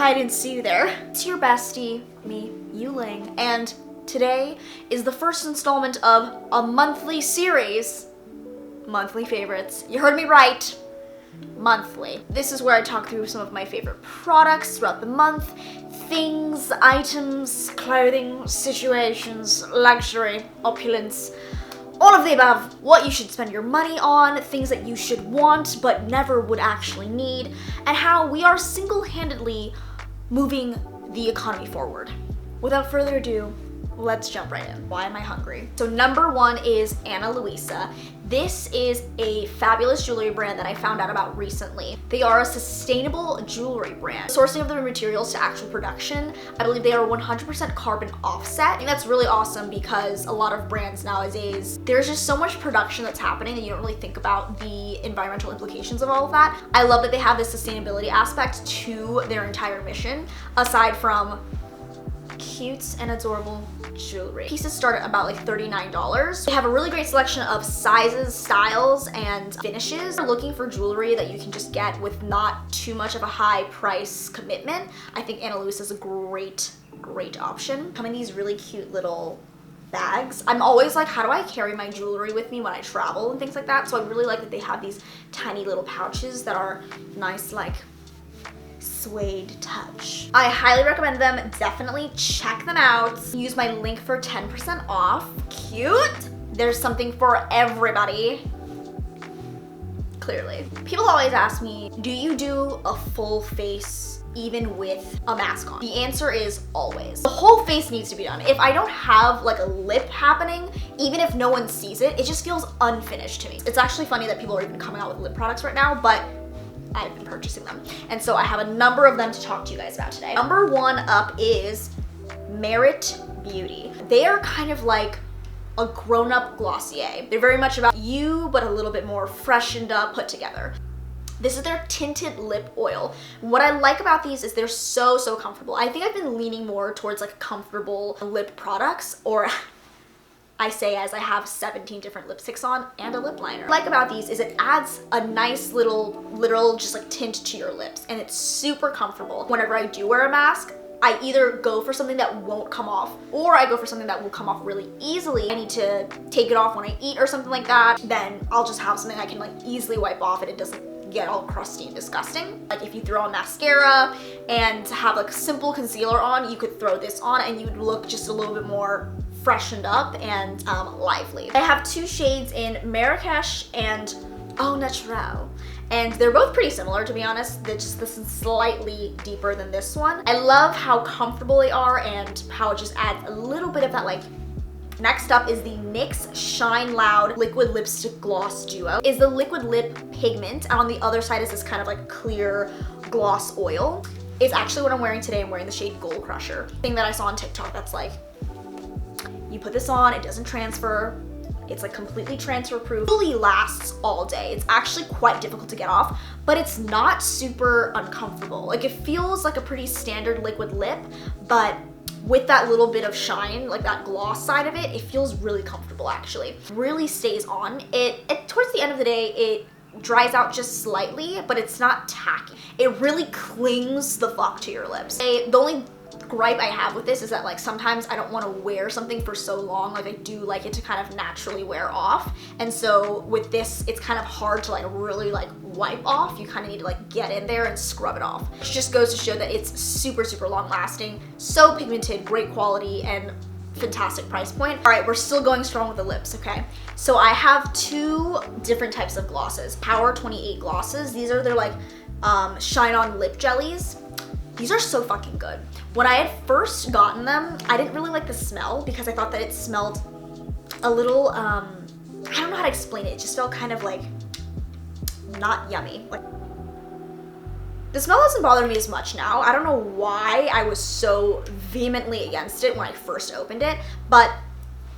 I didn't see you there. It's your bestie, me, Ling, and today is the first installment of a monthly series, Monthly Favorites. You heard me right, monthly. This is where I talk through some of my favorite products throughout the month, things, items, clothing, situations, luxury, opulence, all of the above, what you should spend your money on, things that you should want but never would actually need, and how we are single-handedly moving the economy forward. Without further ado, let's jump right in. Why am I hungry? So number one is Luisa. This is a fabulous jewelry brand that I found out about recently. They are a sustainable jewelry brand. Sourcing of their materials to actual production, I believe they are 100% carbon offset. I think that's really awesome because a lot of brands nowadays, there's just so much production that's happening and you don't really think about the environmental implications of all of that. I love that they have this sustainability aspect to their entire mission, aside from cute and adorable jewelry. Pieces start at about like $39. They have a really great selection of sizes, styles, and finishes. If you're looking for jewelry that you can just get with not too much of a high price commitment, I think Luisa is a great option. Come in these really cute little bags. I'm always like, how do I carry my jewelry with me when I travel and things like that? So I really like that they have these tiny little pouches that are nice, like suede touch. I highly recommend them. Definitely check them out. Use my link for 10% off. Cute. There's something for everybody. Clearly. People always ask me, do you do a full face even with a mask on? The answer is always. The whole face needs to be done. If I don't have like a lip happening, even if no one sees it, it just feels unfinished to me. It's actually funny that people are even coming out with lip products right now, but I've been purchasing them. And so I have a number of them to talk to you guys about today. Number one up is Fenty Beauty. They are kind of like a grown-up Glossier. They're very much about you, but a little bit more freshened up, put together. This is their tinted lip oil. What I like about these is they're so comfortable. I think I've been leaning more towards like comfortable lip products, or I say as I have 17 different lipsticks on and a lip liner. What I like about these is it adds a nice little literal just like tint to your lips, and it's super comfortable. Whenever I do wear a mask, I either go for something that won't come off, or I go for something that will come off really easily. I need to take it off when I eat or something like that, then I'll just have something I can like easily wipe off and it doesn't get all crusty and disgusting. Like if you throw on mascara and have like simple concealer on, you could throw this on and you would look just a little bit more freshened up and lively. I have two shades in Marrakech and Naturel, and they're both pretty similar, to be honest. This is slightly deeper than this one. I love how comfortable they are and how it just adds a little bit of that like. Next up is the NYX Shine Loud Liquid Lipstick Gloss Duo. Is the liquid lip pigment, and on the other side is this kind of like clear gloss oil. It's actually what I'm wearing today. I'm wearing the shade Gold Crusher. Thing that I saw on TikTok that's like, you put this on, it doesn't transfer. It's like completely transfer proof. Fully lasts all day. It's actually quite difficult to get off, but it's not super uncomfortable. Like it feels like a pretty standard liquid lip, but with that little bit of shine, like that gloss side of it, it feels really comfortable actually. Really stays on. It towards the end of the day, it dries out just slightly, but it's not tacky. It really clings the fuck to your lips. The only gripe I have with this is that like sometimes I don't want to wear something for so long. Like I do like it to kind of naturally wear off, and so with this it's kind of hard to like really like wipe off. You kind of need to like get in there and scrub it off. It just goes to show that it's super long lasting, so pigmented, great quality, and fantastic price point. All right, we're still going strong with the lips, okay? So I have two different types of glosses. Power 28 glosses. These are their like ShineOn lip jellies. These are so fucking good. When I had first gotten them, I didn't really like the smell because I thought that it smelled a little, I don't know how to explain it. It just felt kind of like not yummy. Like, the smell doesn't bother me as much now. I don't know why I was so vehemently against it when I first opened it, but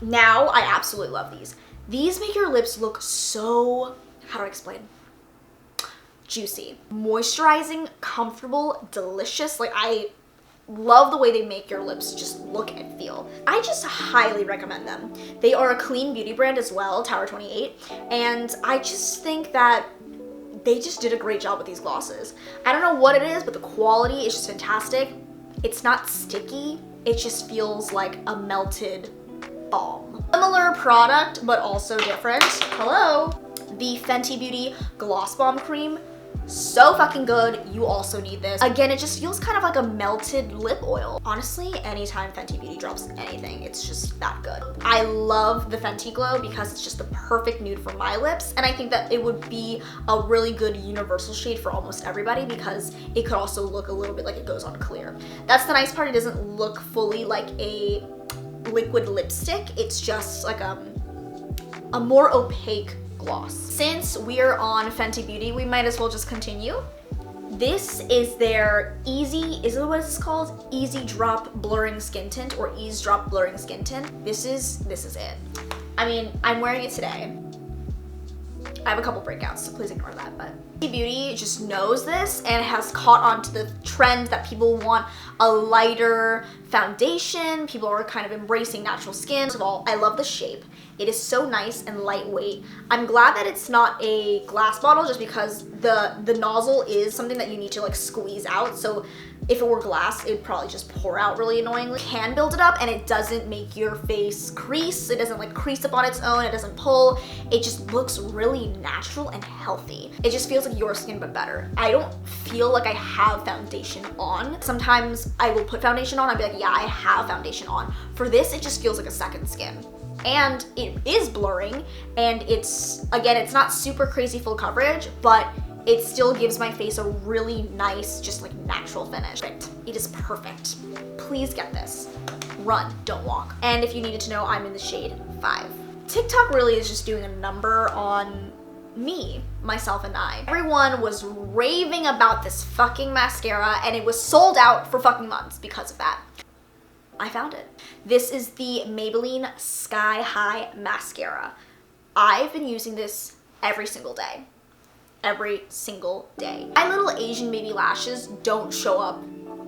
now I absolutely love these. These make your lips look so, how do I explain? Juicy, moisturizing, comfortable, delicious. Like I love the way they make your lips just look and feel. I just highly recommend them. They are a clean beauty brand as well, Tower 28, and I just think that they just did a great job with these glosses. I don't know what it is, but the quality is just fantastic. It's not sticky. It just feels like a melted balm. Similar product, but also different. Hello. The Fenty Beauty Gloss Bomb Cream. So fucking good. You also need this. Again, it just feels kind of like a melted lip oil. Honestly, anytime Fenty Beauty drops anything, it's just that good. I love the Fenty Glow because it's just the perfect nude for my lips, and I think that it would be a really good universal shade for almost everybody because it could also look a little bit like it goes on clear. That's the nice part. It doesn't look fully like a liquid lipstick. It's just like a more opaque gloss. Since we're on Fenty Beauty, we might as well just continue. This is their Eaze, is it what it's called? Eaze Drop Blurring Skin Tint, or Eaze Drop Blurring Skin Tint. This is it. I mean, I'm wearing it today. I have a couple breakouts, so please ignore that, but Fenty Beauty just knows this and has caught on to the trend that people want a lighter foundation. People are kind of embracing natural skin. First of all, I love the shape. It is so nice and lightweight. I'm glad that it's not a glass bottle just because the nozzle is something that you need to like squeeze out. So if it were glass, it'd probably just pour out really annoyingly. You can build it up and it doesn't make your face crease. It doesn't like crease up on its own. It doesn't pull. It just looks really natural and healthy. It just feels like your skin, but better. I don't feel like I have foundation on. Sometimes I will put foundation on. I'd be like, yeah, I have foundation on. For this, it just feels like a second skin. And it is blurring, and it's, again, it's not super crazy full coverage, but it still gives my face a really nice, just like natural finish. It is perfect. Please get this. Run, don't walk. And if you needed to know, I'm in the shade 5. TikTok really is just doing a number on me, myself, and I. Everyone was raving about this fucking mascara, and it was sold out for fucking months because of that. I found it. This is the Maybelline Sky High Mascara. I've been using this every single day. Every single day. My little Asian baby lashes don't show up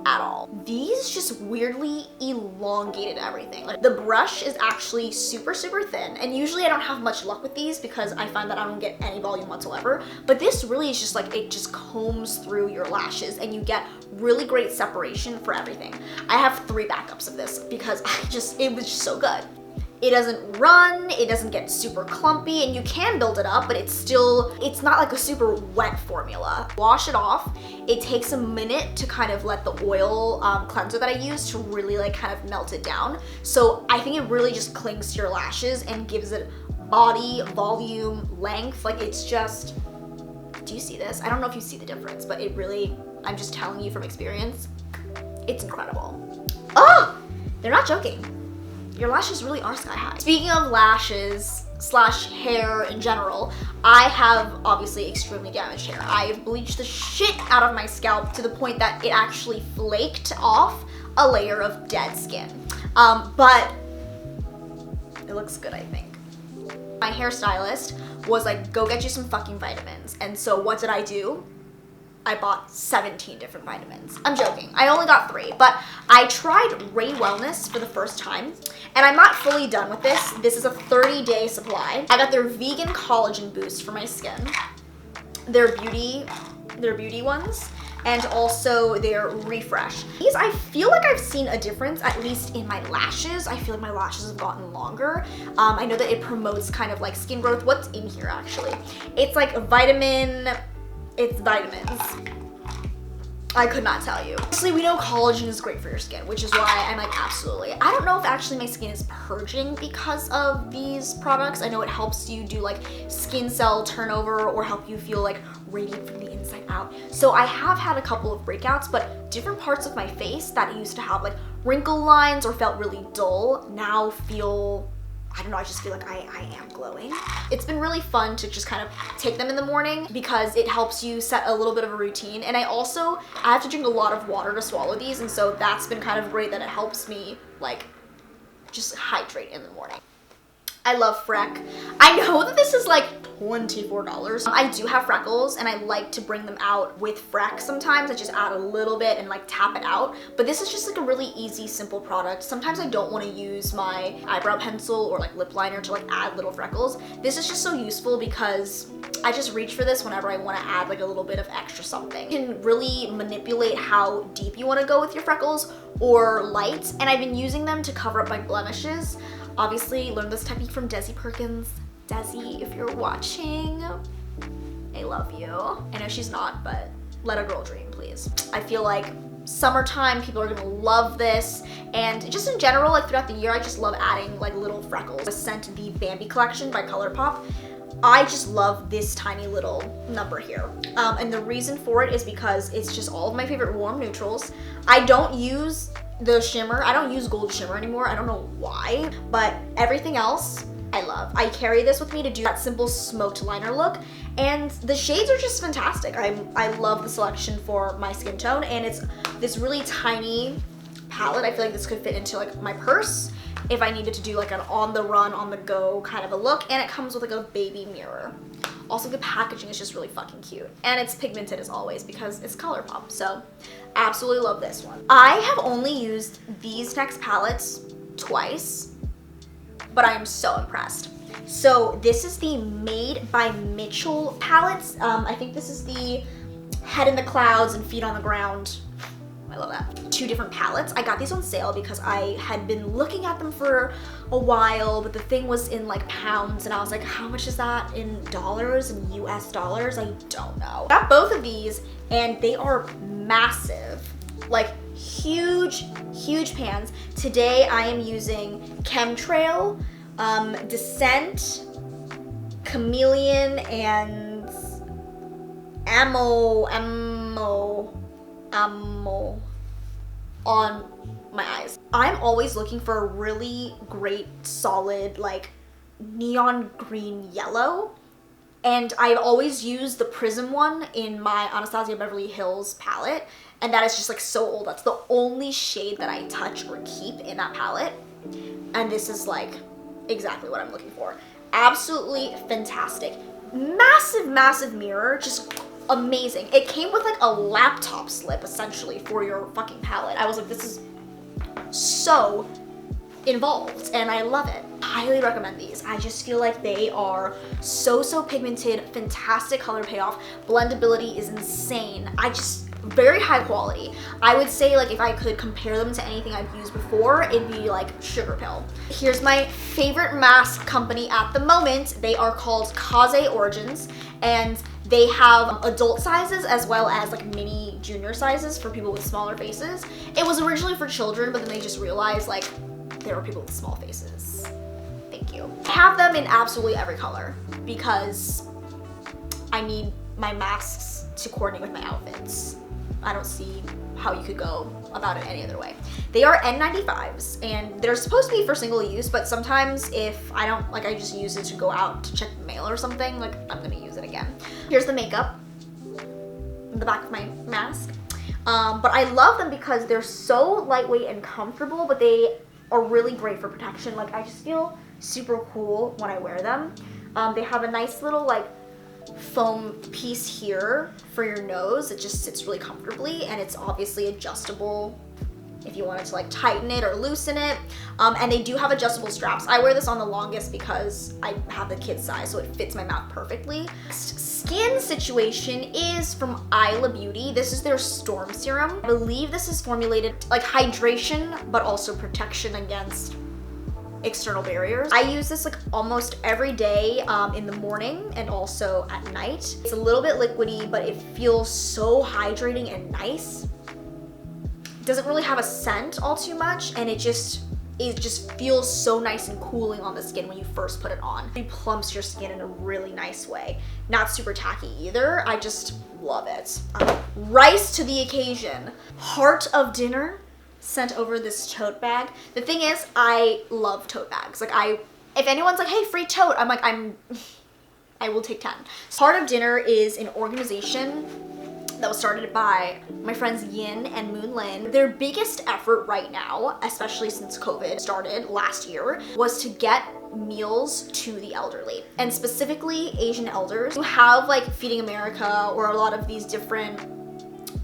at all. These just weirdly elongated everything. Like, the brush is actually super, super thin, and usually I don't have much luck with these because I find that I don't get any volume whatsoever, but this really is just like, it just combs through your lashes and you get really great separation for everything. I have 3 backups of this because it was just so good. It doesn't run, it doesn't get super clumpy, and you can build it up, but it's not like a super wet formula. Wash it off. It takes a minute to kind of let the oil cleanser that I use to really like kind of melt it down. So I think it really just clings to your lashes and gives it body, volume, length. Like, it's just, do you see this? I don't know if you see the difference, but it really, I'm just telling you from experience, it's incredible. Oh, they're not joking. Your lashes really are sky high. Speaking of lashes / hair in general, I have obviously extremely damaged hair. I've bleached the shit out of my scalp to the point that it actually flaked off a layer of dead skin. But it looks good, I think. My hairstylist was like, go get you some fucking vitamins. And so what did I do? I bought 17 different vitamins. I'm joking, I only got 3, but I tried Ray Wellness for the first time, and I'm not fully done with this. This is a 30-day supply. I got their vegan collagen boost for my skin, their beauty ones, and also their refresh. These, I feel like I've seen a difference, at least in my lashes. I feel like my lashes have gotten longer. I know that it promotes kind of like skin growth. What's in here actually? It's like a vitamin. It's vitamins. I could not tell you. Obviously, we know collagen is great for your skin, which is why I'm like, absolutely. I don't know if actually my skin is purging because of these products. I know it helps you do like skin cell turnover or help you feel like radiant from the inside out. So I have had a couple of breakouts, but different parts of my face that used to have like wrinkle lines or felt really dull now feel, I don't know, I just feel like I am glowing. It's been really fun to just kind of take them in the morning because it helps you set a little bit of a routine. And I have to drink a lot of water to swallow these, and so that's been kind of great that it helps me like just hydrate in the morning. I love Freck. I know that this is like $24. I do have freckles and I like to bring them out with Freck sometimes. I just add a little bit and like tap it out. But this is just like a really easy, simple product. Sometimes I don't want to use my eyebrow pencil or like lip liner to like add little freckles. This is just so useful because I just reach for this whenever I want to add like a little bit of extra something. You can really manipulate how deep you want to go with your freckles or light. And I've been using them to cover up my blemishes. Obviously, learned this technique from Desi Perkins. Desi, if you're watching, I love you. I know she's not, but let a girl dream, please. I feel like summertime, people are gonna love this. And just in general, like throughout the year, I just love adding like little freckles. I sent the Bambi collection by Colourpop. I just love this tiny little number here. And the reason for it is because it's just all of my favorite warm neutrals. I don't use the shimmer. I don't use gold shimmer anymore. I don't know why, but everything else I love. I carry this with me to do that simple smoked liner look, and the shades are just fantastic. I love the selection for my skin tone, and it's this really tiny palette. I feel like this could fit into like my purse if I needed to do like an on the run, on the go kind of a look, and it comes with like a baby mirror. Also, the packaging is just really fucking cute, and it's pigmented as always because it's Colourpop, so absolutely love this one. I have only used these NYX palettes twice, but I am so impressed. So this is the Made by Mitchell palettes. I think this is the Head in the Clouds and Feet on the Ground. I love that. 2 different palettes. I got these on sale because I had been looking at them for a while, but the thing was in like pounds, and I was like, how much is that in dollars, in US dollars? I don't know. Got both of these, and they are massive. Like huge, huge pans. Today I am using Chemtrail, Descent, Chameleon, and Ammo on my eyes. I'm always looking for a really great, solid, like neon green yellow. And I've always used the Prism one in my Anastasia Beverly Hills palette. And that is just like so old. That's the only shade that I touch or keep in that palette. And this is like exactly what I'm looking for. Absolutely fantastic. Massive, massive mirror. Just amazing. It came with like a laptop slip essentially for your fucking palette. I was like, this is so involved and I love it. Highly recommend these. I just feel like they are so pigmented, fantastic color payoff. Blendability is insane. Very high quality. I would say like if I could compare them to anything I've used before, it'd be like Sugar Pill. Here's my favorite mask company at the moment. They are called Kaze Origins, and they have adult sizes as well as like mini junior sizes for people with smaller faces. It was originally for children, but then they just realized like there were people with small faces. Thank you. I have them in absolutely every color because I need my masks to coordinate with my outfits. I don't see how you could go about it any other way. They are N95s and they're supposed to be for single use, but sometimes if I don't, like I just use it to go out to check the mail or something, like I'm gonna use it again. Here's the makeup in the back of my mask. But I love them because they're so lightweight and comfortable, but they are really great for protection. Like I just feel super cool when I wear them. They have a nice little like foam piece here for your nose. It just sits really comfortably, and it's obviously adjustable if you wanted to like tighten it or loosen it. And they do have adjustable straps. I wear this on the longest because I have the kid size, so it fits my mouth perfectly. Skin situation is from Ai Beauty. This is their Storm Serum. I believe this is formulated like hydration, but also protection against external barriers. I use this like almost every day in the morning and also at night. It's a little bit liquidy, but it feels so hydrating and nice. Doesn't really have a scent all too much, and it just feels so nice and cooling on the skin when you first put it on. It plumps your skin in a really nice way. Not super tacky either. I just love it. Rise to the occasion. Heart of Dinner sent over this tote bag. The thing is, I love tote bags. Like if anyone's like, hey, free tote, I'm like, I will take 10. Heart of Dinner is an organization that was started by my friends Yin and Moon Lin. Their biggest effort right now, especially since COVID started last year, was to get meals to the elderly, and specifically Asian elders who have like Feeding America or a lot of these different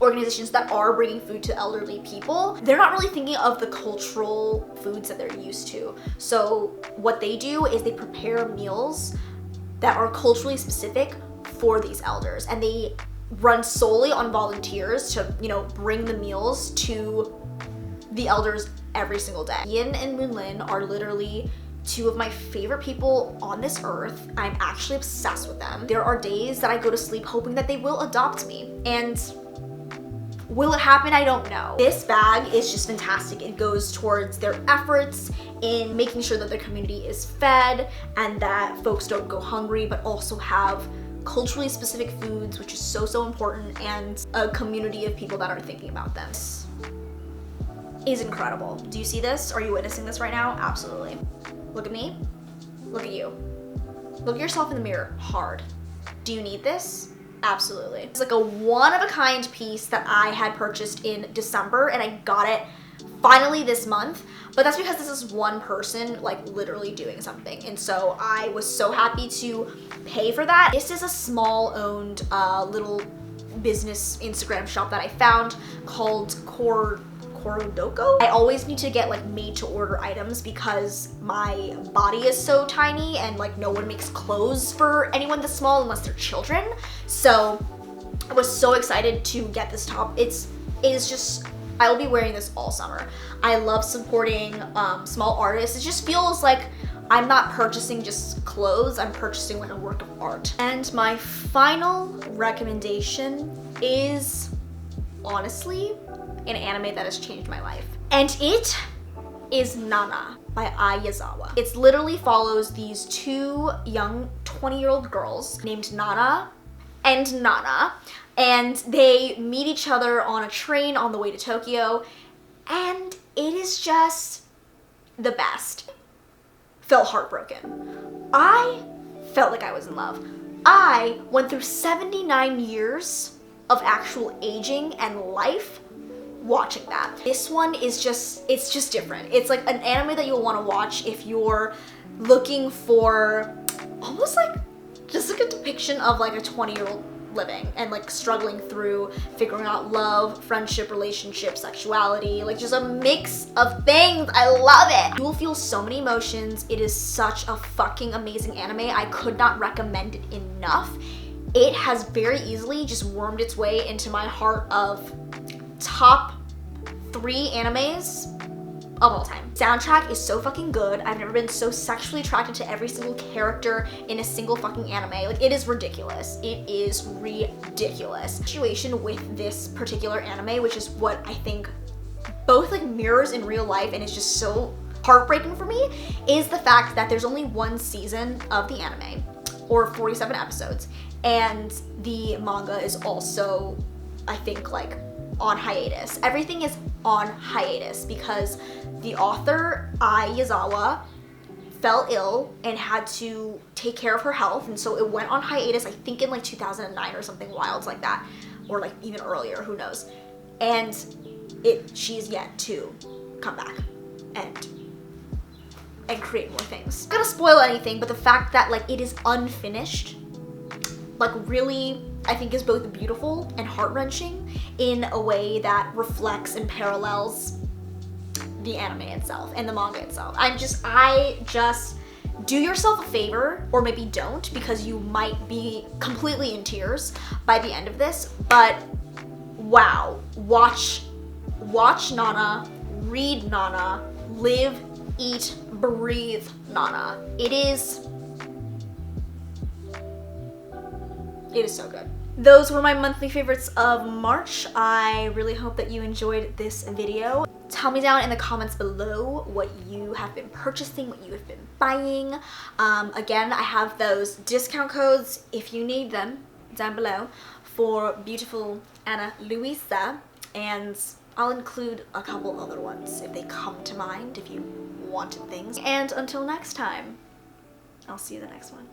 organizations that are bringing food to elderly people. They're not really thinking of the cultural foods that they're used to. So what they do is they prepare meals that are culturally specific for these elders, and they run solely on volunteers to, you know, bring the meals to the elders every single day. Yin and Moonlin are literally two of my favorite people on this earth. I'm actually obsessed with them. There are days that I go to sleep hoping that they will adopt me, and will it happen? I don't know. This bag is just fantastic. It goes towards their efforts in making sure that their community is fed and that folks don't go hungry, but also have culturally specific foods, which is so important, and a community of people that are thinking about them. This is incredible. Do you see this? Are you witnessing this right now? Absolutely. Look at me. Look at you. Look at yourself in the mirror hard. Do you need this? Absolutely. It's like a one-of-a-kind piece that I had purchased in December, and I got it finally this month, but that's because this is one person like literally doing something, and so I was so happy to pay for that. This is a small owned little business Instagram shop that I found called Doko. I always need to get like made to order items because my body is so tiny, and like no one makes clothes for anyone this small unless they're children. So I was so excited to get this top. It is just, I will be wearing this all summer. I love supporting small artists. It just feels like I'm not purchasing just clothes, I'm purchasing like a work of art. And my final recommendation is honestly an anime that has changed my life. And it is Nana by Ai Yazawa. It literally follows these two young 20-year-old girls named Nana and Nana, and they meet each other on a train on the way to Tokyo, and it is just the best. Felt heartbroken. I felt like I was in love. I went through 79 years of actual aging and life watching that. This one is just, it's just different. It's like an anime that you'll want to watch if you're looking for almost like just like a depiction of like a 20-year-old living and like struggling through figuring out love, friendship, relationship, sexuality, like just a mix of things. I love it. You will feel so many emotions. It is such a fucking amazing anime. I could not recommend it enough. It has very easily just wormed its way into my heart of top 3 animes of all time. Soundtrack is so fucking good. I've never been so sexually attracted to every single character in a single fucking anime. Like, it is ridiculous. It is ridiculous. The situation with this particular anime, which is what I think both like mirrors in real life and is just so heartbreaking for me, is the fact that there's only one season of the anime, or 47 episodes, and the manga is also, I think, like on hiatus. Everything is on hiatus because the author, Ai Yazawa, fell ill and had to take care of her health, and so it went on hiatus, I think in like 2009 or something wild like that, or like even earlier, who knows. And she's yet to come back and create more things. I'm not gonna spoil anything, but the fact that like it is unfinished, like really, I think is both beautiful and heart-wrenching in a way that reflects and parallels the anime itself and the manga itself. I just do yourself a favor, or maybe don't, because you might be completely in tears by the end of this, but wow, watch Nana, read Nana, live, eat, breathe Nana. It is so good. Those were my monthly favorites of March. I really hope that you enjoyed this video. Tell me down in the comments below what you have been purchasing, what you have been buying. Again, I have those discount codes if you need them down below for beautiful Ana Luisa, and I'll include a couple other ones if they come to mind if you wanted things. And until next time, I'll see you the next one.